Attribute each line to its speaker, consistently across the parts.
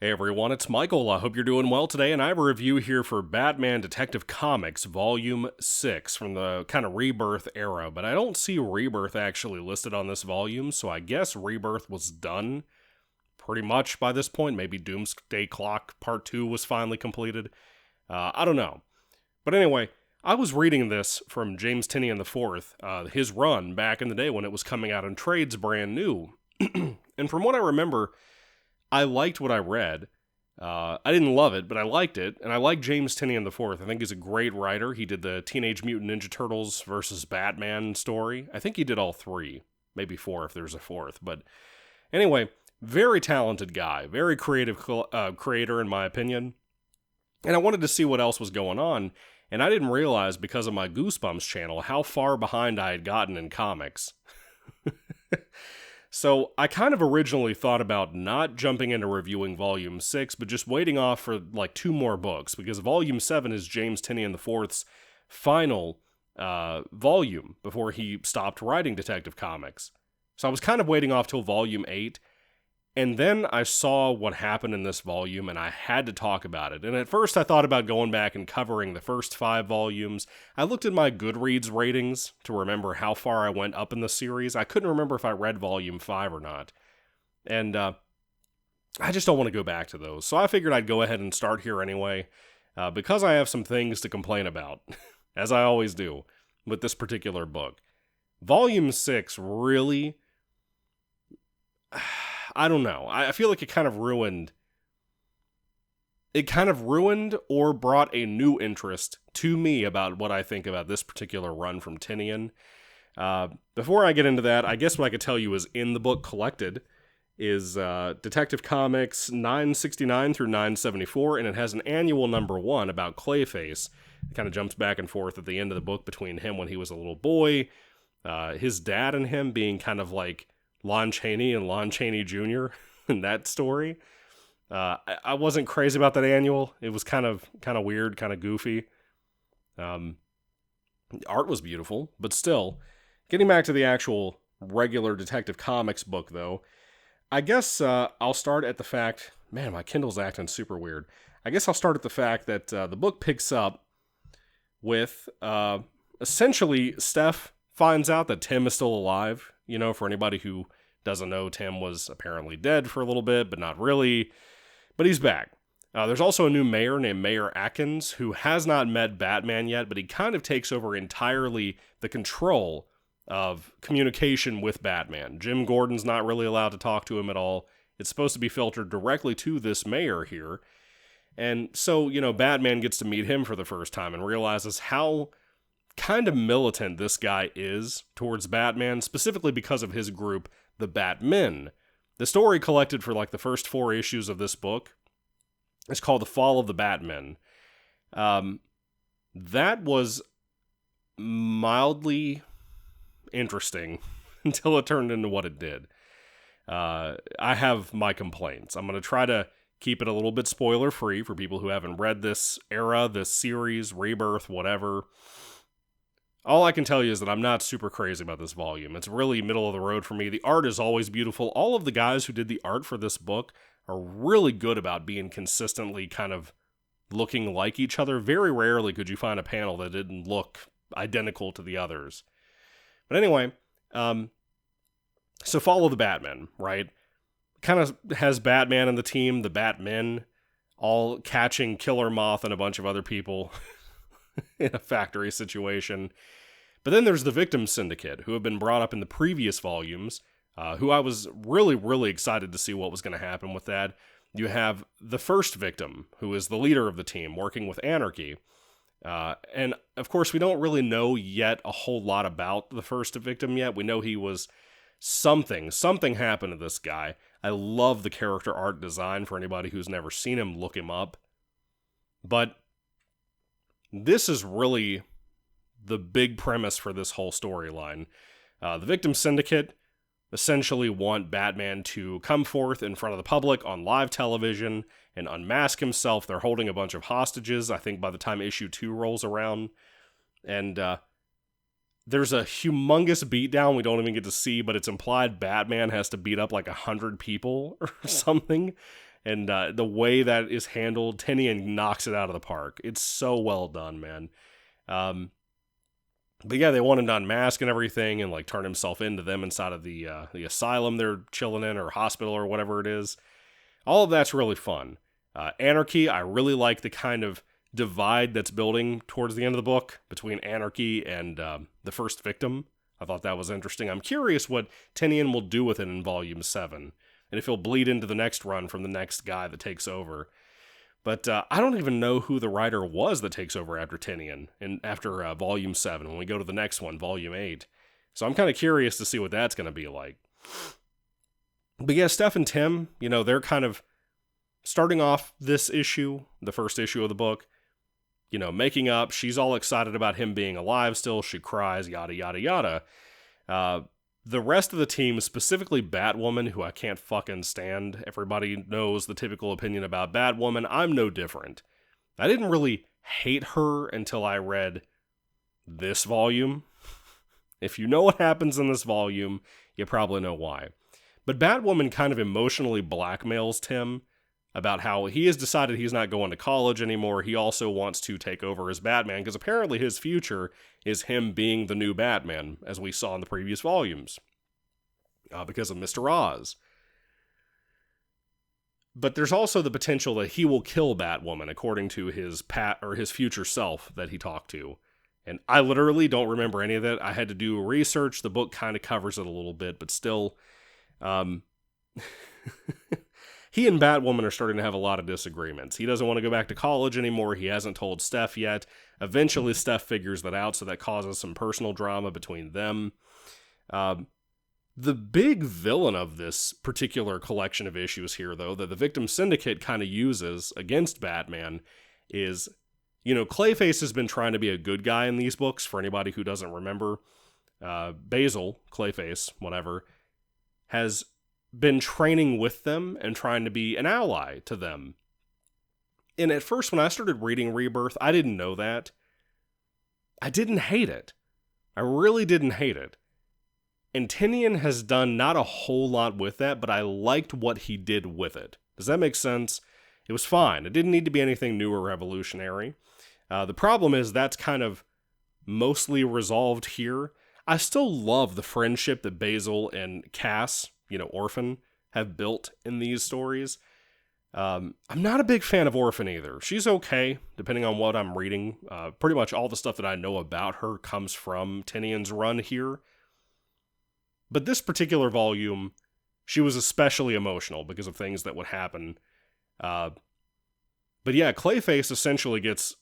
Speaker 1: Hey everyone, it's Michael. I hope you're doing well today, and I have a review here for Batman Detective Comics Volume 6 from the kind of Rebirth era, but I don't see Rebirth actually listed on this volume, so I guess Rebirth was done pretty much by this point. Maybe Doomsday Clock Part 2 was finally completed. I don't know. But anyway, I was reading this from James Tynion IV, his run back in the day when it was coming out in trades brand new. And from what I remember, I liked what I read. I didn't love it, but I liked it, and I like James Tynion IV. I think he's a great writer. He did the Teenage Mutant Ninja Turtles versus Batman story. I think he did all three, maybe four if there's a fourth. But anyway, very talented guy, very creative creator in my opinion. And I wanted to see what else was going on, and I didn't realize because of my Goosebumps channel how far behind I had gotten in comics. So I kind of originally thought about not jumping into reviewing Volume 6, but just waiting off for like two more books, because Volume 7 is James Tynion IV's final volume before he stopped writing Detective Comics. So I was kind of waiting off till Volume 8, and then I saw what happened in this volume, and I had to talk about it. And at first I thought about going back and covering the first 5 volumes. I looked at my Goodreads ratings to remember how far I went up in the series. I couldn't remember if I read Volume 5 or not. And I just don't want to go back to those. So I figured I'd go ahead and start here anyway, because I have some things to complain about, as I always do with this particular book. Volume 6 really... I don't know. I feel like it kind of ruined or brought a new interest to me about what I think about this particular run from Tynion. Before I get into that, I guess what I could tell you is in the book collected is Detective Comics 969 through 974, and it has an annual number 1 about Clayface. It kind of jumps back and forth at the end of the book between him when he was a little boy, his dad and him being kind of like Lon Chaney and Lon Chaney Jr. in that story. I wasn't crazy about that annual. It was kind of weird, kind of goofy. The art was beautiful, but still. Getting back to the actual regular Detective Comics book, though, I guess I'll start at the fact... Man, my Kindle's acting super weird. I guess I'll start at the fact that the book picks up with... essentially, Steph finds out that Tim is still alive. You know, for anybody who doesn't know, Tim was apparently dead for a little bit, but not really. But he's back. There's also a new mayor named Mayor Atkins, who has not met Batman yet, but he kind of takes over entirely the control of communication with Batman. Jim Gordon's not really allowed to talk to him at all. It's supposed to be filtered directly to this mayor here. And so, you know, Batman gets to meet him for the first time and realizes how kind of militant this guy is towards Batman, specifically because of his group, the Batmen. The story collected for like the first 4 issues of this book is called The Fall of the Batmen. That was mildly interesting until it turned into what it did. I have my complaints. I'm going to try to keep it a little bit spoiler-free for people who haven't read this era, this series, Rebirth, whatever. All I can tell you is that I'm not super crazy about this volume. It's really middle of the road for me. The art is always beautiful. All of the guys who did the art for this book are really good about being consistently kind of looking like each other. Very rarely could you find a panel that didn't look identical to the others. But anyway, so follow the Batman, right? Kind of has Batman and the team, the Batmen, all catching Killer Moth and a bunch of other people in a factory situation. But then there's the Victim Syndicate, who have been brought up in the previous volumes, who I was really, really excited to see what was going to happen with that. You have the first victim, who is the leader of the team, working with Anarchy. And, of course, we don't really know yet a whole lot about the first victim yet. We know he was something. Something happened to this guy. I love the character art design. For anybody who's never seen him, look him up. But this is really the big premise for this whole storyline. The Victim Syndicate essentially want Batman to come forth in front of the public on live television and unmask himself. They're holding a bunch of hostages, I think, by the time issue 2 rolls around. And there's a humongous beatdown we don't even get to see, but it's implied Batman has to beat up like 100 people or something. And the way that is handled, Tinian knocks it out of the park. It's so well done, man. But yeah, they want him to unmask and everything and like turn himself into them inside of the asylum they're chilling in, or hospital or whatever it is. All of that's really fun. Anarchy, I really like the kind of divide that's building towards the end of the book between Anarchy and the first victim. I thought that was interesting. I'm curious what Tinian will do with it in Volume 7, and if he'll bleed into the next run from the next guy that takes over. But I don't even know who the writer was that takes over after Tinian, and after Volume 7, when we go to the next one, Volume 8. So I'm kind of curious to see what that's going to be like. But yeah, Steph and Tim, they're kind of starting off this issue, the first issue of the book, making up. She's all excited about him being alive still. She cries, yada, yada, yada. The rest of the team, specifically Batwoman, who I can't fucking stand. Everybody knows the typical opinion about Batwoman. I'm no different. I didn't really hate her until I read this volume. If you know what happens in this volume, you probably know why. But Batwoman kind of emotionally blackmails Tim about how he has decided he's not going to college anymore. He also wants to take over as Batman, because apparently his future is him being the new Batman, as we saw in the previous volumes, because of Mr. Oz. But there's also the potential that he will kill Batwoman, according to his his future self that he talked to. And I literally don't remember any of that. I had to do research. The book kind of covers it a little bit, but still, he and Batwoman are starting to have a lot of disagreements. He doesn't want to go back to college anymore. He hasn't told Steph yet. Eventually, Steph figures that out, so that causes some personal drama between them. The big villain of this particular collection of issues here, though, that the Victim Syndicate kind of uses against Batman is, Clayface has been trying to be a good guy in these books, for anybody who doesn't remember. Basil, Clayface, whatever, has been training with them and trying to be an ally to them. And at first, when I started reading Rebirth, I didn't know that. I didn't hate it. I really didn't hate it. And Tinian has done not a whole lot with that, but I liked what he did with it. Does that make sense? It was fine. It didn't need to be anything new or revolutionary. The problem is that's kind of mostly resolved here. I still love the friendship that Basil and Cass, Orphan, have built in these stories. I'm not a big fan of Orphan either. She's okay, depending on what I'm reading. Pretty much all the stuff that I know about her comes from Tinian's run here. But this particular volume, she was especially emotional because of things that would happen. But yeah, Clayface essentially gets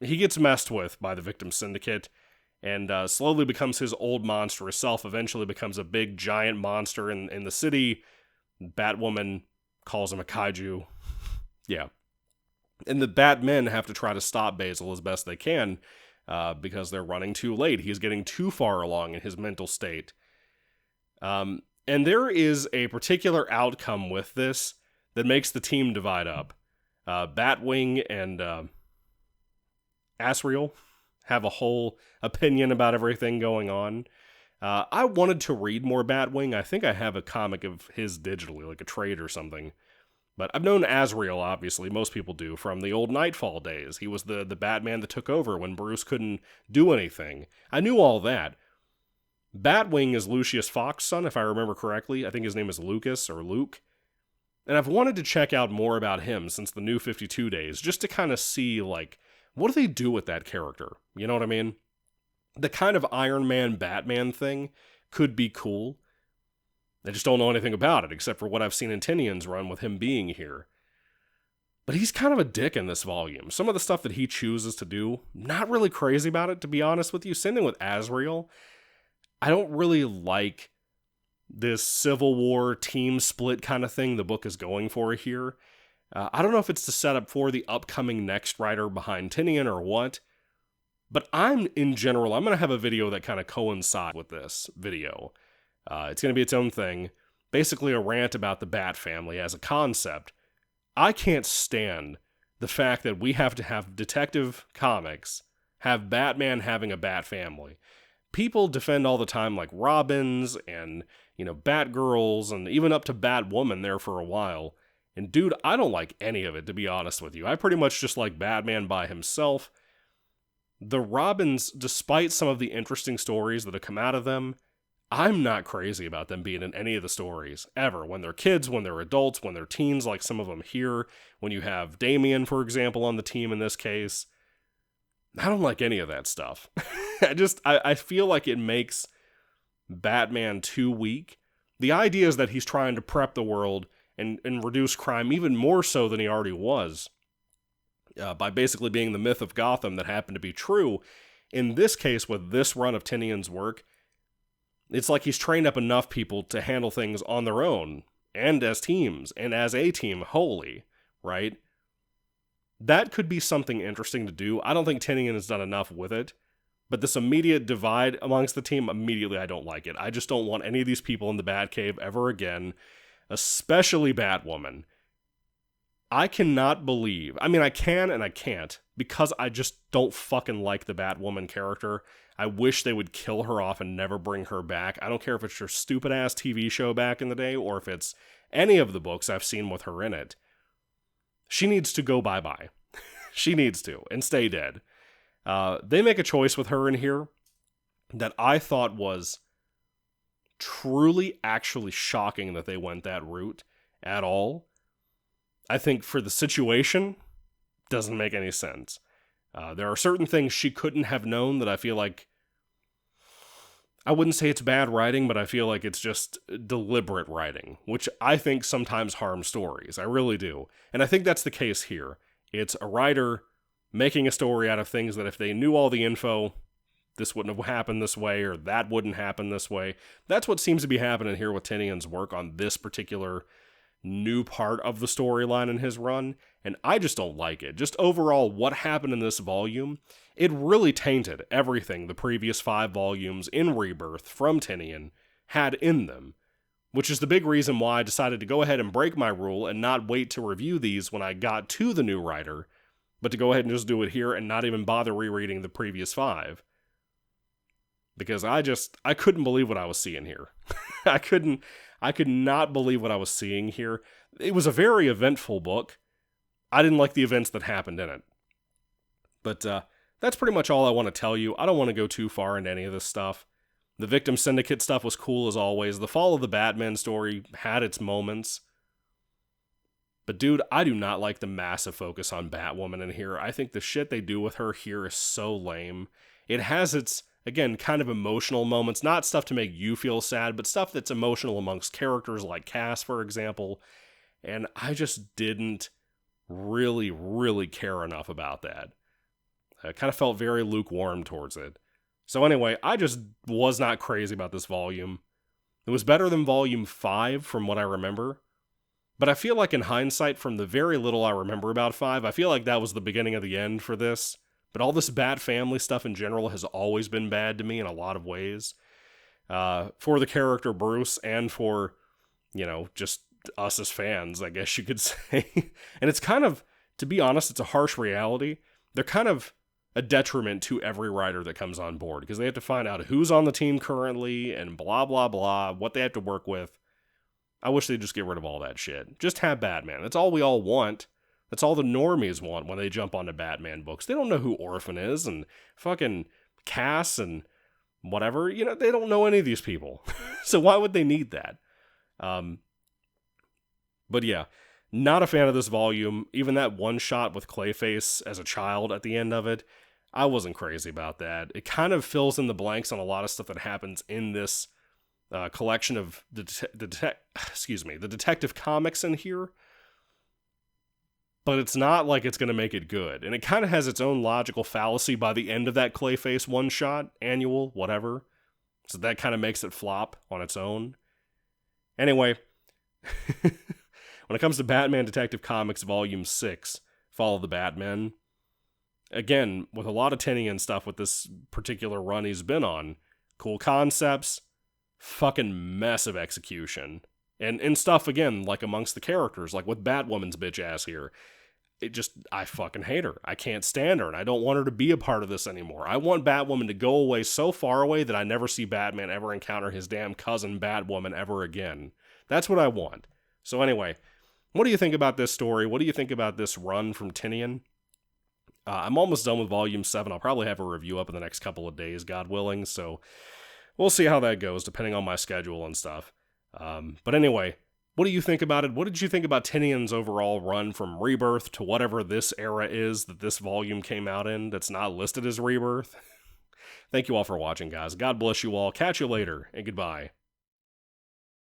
Speaker 1: he gets messed with by the Victim Syndicate, and slowly becomes his old monstrous self, eventually becomes a big giant monster in the city. Batwoman calls him a kaiju. Yeah. And the Batmen have to try to stop Basil as best they can, because they're running too late. He's getting too far along in his mental state. And there is a particular outcome with this that makes the team divide up. Batwing and Asriel have a whole opinion about everything going on. I wanted to read more Batwing. I think I have a comic of his digitally, like a trade or something. But I've known Asriel, obviously, most people do, from the old Nightfall days. He was the Batman that took over when Bruce couldn't do anything. I knew all that. Batwing is Lucius Fox's son, if I remember correctly. I think his name is Lucas, or Luke. And I've wanted to check out more about him since the New 52 days, just to kind of see, what do they do with that character? You know what I mean? The kind of Iron Man Batman thing could be cool. I just don't know anything about it, except for what I've seen in Tinian's run with him being here. But he's kind of a dick in this volume. Some of the stuff that he chooses to do, not really crazy about it, to be honest with you. Same thing with Asriel. I don't really like this Civil War team split kind of thing the book is going for here. I don't know if it's to set up for the upcoming next writer behind Tinian or what. But in general, I'm going to have a video that kind of coincides with this video. It's going to be its own thing. Basically a rant about the Bat family as a concept. I can't stand the fact that we have to have Detective Comics have Batman having a Bat family. People defend all the time like Robins and, Batgirls and even up to Batwoman there for a while. And dude, I don't like any of it, to be honest with you. I pretty much just like Batman by himself. The Robins, despite some of the interesting stories that have come out of them, I'm not crazy about them being in any of the stories, ever. When they're kids, when they're adults, when they're teens, like some of them here. When you have Damian, for example, on the team in this case. I don't like any of that stuff. I feel like it makes Batman too weak. The idea is that he's trying to prep the world and reduce crime even more so than he already was. By basically being the myth of Gotham that happened to be true. In this case, with this run of Tinian's work, it's like he's trained up enough people to handle things on their own, and as teams, and as a team wholly, right? That could be something interesting to do. I don't think Tinian has done enough with it, but this immediate divide amongst the team, immediately I don't like it. I just don't want any of these people in the Batcave ever again, especially Batwoman. I cannot believe, I can and I can't, because I just don't fucking like the Batwoman character. I wish they would kill her off and never bring her back. I don't care if it's your stupid-ass TV show back in the day, or if it's any of the books I've seen with her in it. She needs to go bye-bye. She needs to, and stay dead. They make a choice with her in here that I thought was truly, actually shocking that they went that route at all. I think for the situation, doesn't make any sense. There are certain things she couldn't have known that I feel like, I wouldn't say it's bad writing, but I feel like it's just deliberate writing, which I think sometimes harms stories. I really do. And I think that's the case here. It's a writer making a story out of things that if they knew all the info, this wouldn't have happened this way, or that wouldn't happen this way. That's what seems to be happening here with Tinian's work on this particular new part of the storyline in his run, and I just don't like it. Just overall, what happened in this volume, it really tainted everything the previous 5 volumes in Rebirth from Tinian had in them, which is the big reason why I decided to go ahead and break my rule and not wait to review these when I got to the new writer, but to go ahead and just do it here and not even bother rereading the previous 5. Because I couldn't believe what I was seeing here. I could not believe what I was seeing here. It was a very eventful book. I didn't like the events that happened in it. But that's pretty much all I want to tell you. I don't want to go too far into any of this stuff. The Victim Syndicate stuff was cool as always. The Fall of the Batman story had its moments. But dude, I do not like the massive focus on Batwoman in here. I think the shit they do with her here is so lame. It has its, again, kind of emotional moments. Not stuff to make you feel sad, but stuff that's emotional amongst characters like Cass, for example. And I just didn't really, really care enough about that. I kind of felt very lukewarm towards it. So anyway, I just was not crazy about this volume. It was better than volume 5 from what I remember. But I feel like in hindsight, from the very little I remember about 5, I feel like that was the beginning of the end for this. But all this Bat family stuff in general has always been bad to me in a lot of ways. For the character Bruce and for, just us as fans, I guess you could say. And it's kind of, to be honest, it's a harsh reality. They're kind of a detriment to every writer that comes on board because they have to find out who's on the team currently and blah, blah, blah, what they have to work with. I wish they'd just get rid of all that shit. Just have Batman. That's all we all want. That's all the normies want when they jump onto Batman books. They don't know who Orphan is and fucking Cass and whatever. They don't know any of these people. So why would they need that? But yeah, not a fan of this volume. Even that one shot with Clayface as a child at the end of it, I wasn't crazy about that. It kind of fills in the blanks on a lot of stuff that happens in this collection of the Detective Comics in here. But it's not like it's going to make it good. And it kind of has its own logical fallacy by the end of that Clayface one-shot, annual, whatever. So that kind of makes it flop on its own. Anyway, when it comes to Batman Detective Comics Volume 6, Fall of the Batmen, again, with a lot of Tinian stuff with this particular run he's been on, cool concepts, fucking mess of execution. And stuff, again, like amongst the characters, like with Batwoman's bitch ass here. I fucking hate her. I can't stand her, and I don't want her to be a part of this anymore. I want Batwoman to go away so far away that I never see Batman ever encounter his damn cousin Batwoman ever again. That's what I want. So anyway, What do you think about this story? What do you think about this run from Tinian? I'm almost done with Volume 7. I'll probably have a review up in the next couple of days, God willing, so we'll see how that goes, depending on my schedule and stuff. But anyway, what do you think about it? What did you think about Tinian's overall run from Rebirth to whatever this era is that this volume came out in that's not listed as Rebirth? Thank you all for watching, guys. God bless you all. Catch you later, and goodbye.